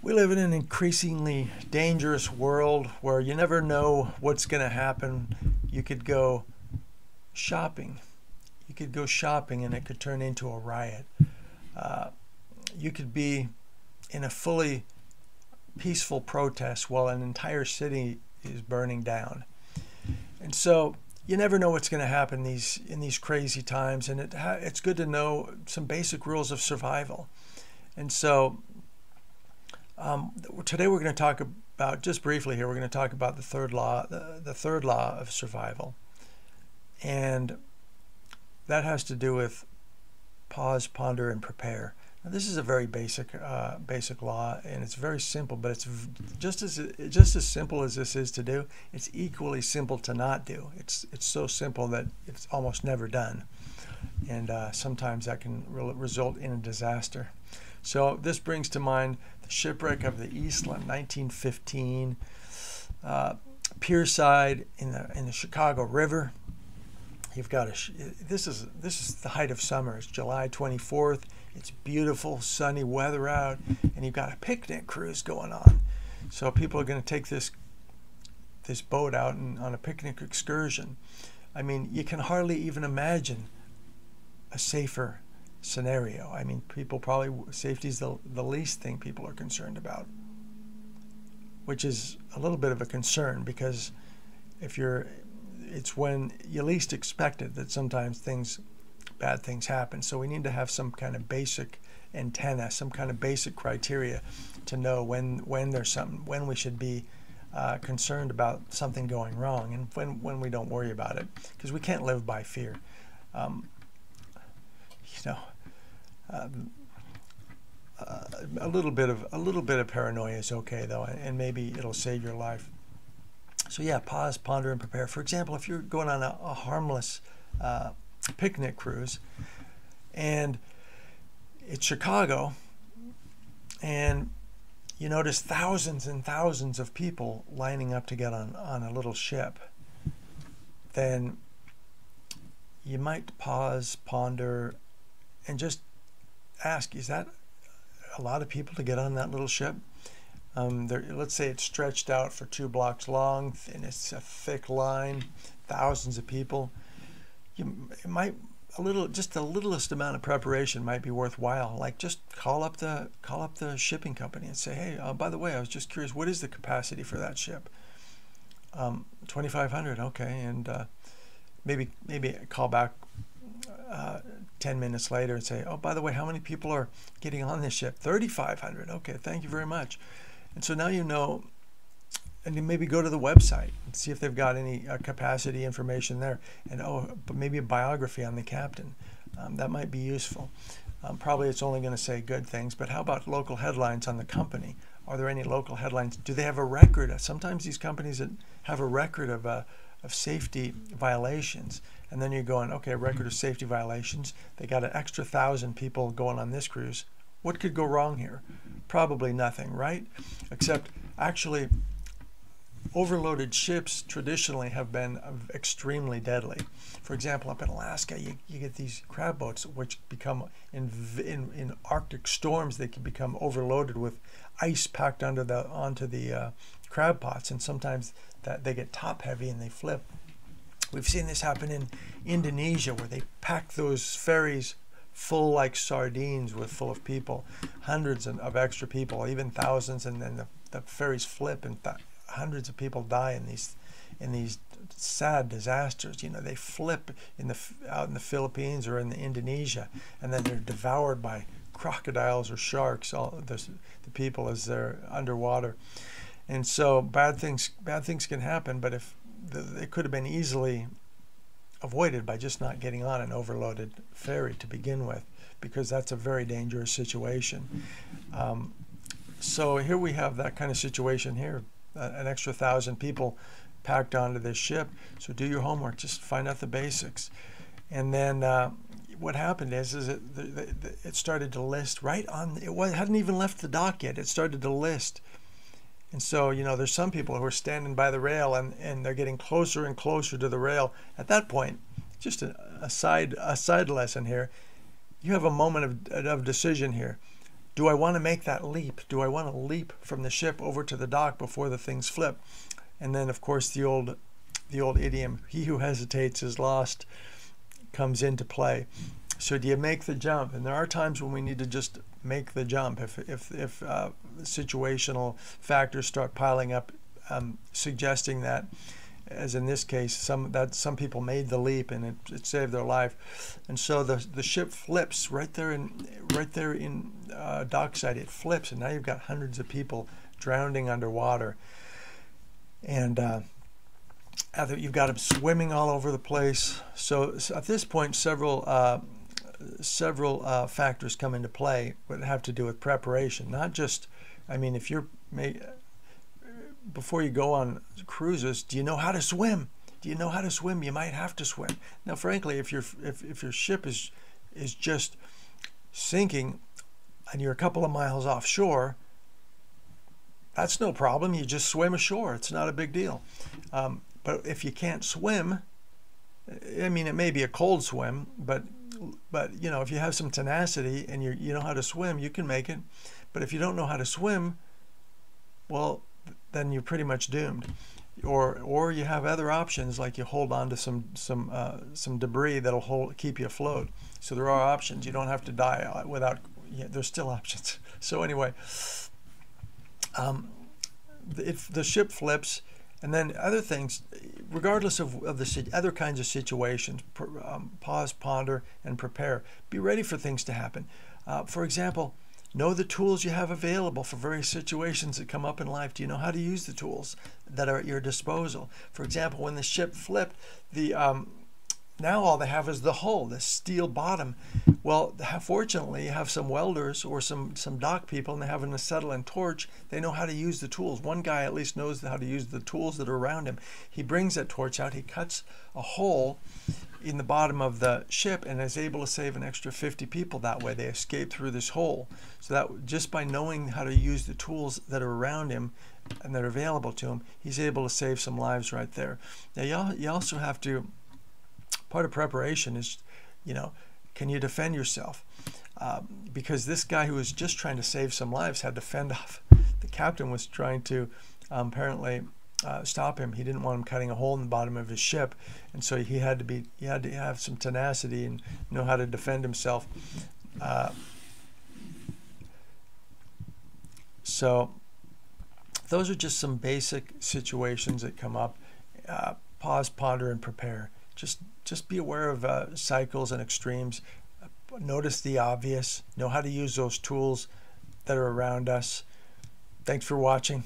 We live in an increasingly dangerous world where you never know what's going to happen. You could go shopping. You could go shopping and it could turn into a riot. You could be in a fully peaceful protest while an entire city is burning down. And so you never know what's going to happen in these crazy times, and it's good to know some basic rules of survival. And so today we're going to talk about, just briefly here, we're going to talk about the third law, the third law of survival. And that has to do with pause, ponder, and prepare. Now, this is a very basic law, and it's very simple, but it's just as simple as this is to do, it's equally simple to not do. It's so simple that it's almost never done. And sometimes that can result in a disaster. So this brings to mind the shipwreck of the Eastland, 1915, pierside in the Chicago River. You've got this is the height of summer. It's July 24th. It's beautiful, sunny weather out, and you've got a picnic cruise going on. So people are going to take this boat out on a picnic excursion. I mean, you can hardly even imagine a safer scenario. I mean, safety is the least thing people are concerned about, which is a little bit of a concern, because it's when you least expect it that sometimes bad things happen. So we need to have some kind of basic antenna, some kind of basic criteria to know when we should be concerned about something going wrong, and when we don't worry about it, because we can't live by fear. A little bit of paranoia is okay, though, and maybe it'll save your life. So yeah, pause, ponder, and prepare. For example, if you're going on a harmless picnic cruise, and it's Chicago, and you notice thousands and thousands of people lining up to get on a little ship, then you might pause, ponder, and just ask, is that a lot of people to get on that little ship? Let's say it's stretched out for 2 blocks long, and it's a thick line, thousands of people. Just the littlest amount of preparation might be worthwhile. Like, just call up the shipping company and say, hey, by the way, I was just curious, what is the capacity for that ship? 2,500, okay, and maybe call back 10 minutes later and say, oh, by the way, how many people are getting on this ship? 3,500. Okay, thank you very much. And so now you know, and you maybe go to the website and see if they've got any capacity information there, and but maybe a biography on the captain. That might be useful. Probably it's only going to say good things, but how about local headlines on the company? Are there any local headlines? Do they have a record? Sometimes these companies that have a record of safety violations, and then you're going, okay, record of safety violations. They got an extra 1,000 people going on this cruise. What could go wrong here? Probably nothing, right? Except actually, overloaded ships traditionally have been extremely deadly. For example, up in Alaska, you get these crab boats which become, in Arctic storms, they can become overloaded with ice packed onto the crab pots, and sometimes that they get top heavy and they flip. We've seen this happen in Indonesia, where they pack those ferries full like sardines full of people, hundreds of extra people, even thousands, and then the ferries flip and hundreds of people die in these sad disasters. You know, they flip out in the Philippines or in Indonesia, and then they're devoured by crocodiles or sharks, the people, as they're underwater. And so bad things can happen, but it could have been easily avoided by just not getting on an overloaded ferry to begin with, because that's a very dangerous situation. So here we have that kind of situation here, an extra 1,000 people packed onto this ship. So do your homework, just find out the basics. And then what happened is it started to list right on, it hadn't even left the dock yet, it started to list. And so, you know, there's some people who are standing by the rail, and they're getting closer and closer to the rail. At that point, just a side lesson here, you have a moment of decision here. Do I want to make that leap? Do I want to leap from the ship over to the dock before the things flip? And then, of course, the old idiom, he who hesitates is lost, comes into play. So do you make the jump? And there are times when we need to just make the jump. If situational factors start piling up, suggesting that, as in this case, some people made the leap and it saved their life, and so the ship flips right there in dockside. It flips, and now you've got hundreds of people drowning underwater, and you've got them swimming all over the place. So at this point, several factors come into play that have to do with preparation. Not just, I mean, if you're before you go on cruises, do you know how to swim? Do you know how to swim? You might have to swim. Now, frankly, if your ship is just sinking and you're a couple of miles offshore, that's no problem. You just swim ashore. It's not a big deal. But if you can't swim, I mean, it may be a cold swim, but you know, if you have some tenacity and you know how to swim, you can make it. But if you don't know how to swim, well, then you're pretty much doomed. Or you have other options, like you hold on to some debris that'll keep you afloat. So there are options. You don't have to die without. Yeah, there's still options. So anyway, if the ship flips, and then other things, regardless of the other kinds of situations, pause, ponder, and prepare. Be ready for things to happen. For example, know the tools you have available for various situations that come up in life. Do you know how to use the tools that are at your disposal? For example, when the ship flipped, now all they have is the hull, the steel bottom. Well, fortunately, you have some welders or some dock people, and they have an acetylene torch. They know how to use the tools. One guy at least knows how to use the tools that are around him. He brings that torch out. He cuts a hole in the bottom of the ship and is able to save an extra 50 people that way. They escape through this hole. So that just by knowing how to use the tools that are around him and that are available to him, he's able to save some lives right there. Now, you also have to, part of preparation is, you know, can you defend yourself? Because this guy who was just trying to save some lives had to fend off. The captain was trying to apparently stop him. He didn't want him cutting a hole in the bottom of his ship, and so he had to have some tenacity and know how to defend himself. So those are just some basic situations that come up. Pause, ponder, and prepare. Just be aware of cycles and extremes. Notice the obvious. Know how to use those tools that are around us. Thanks for watching.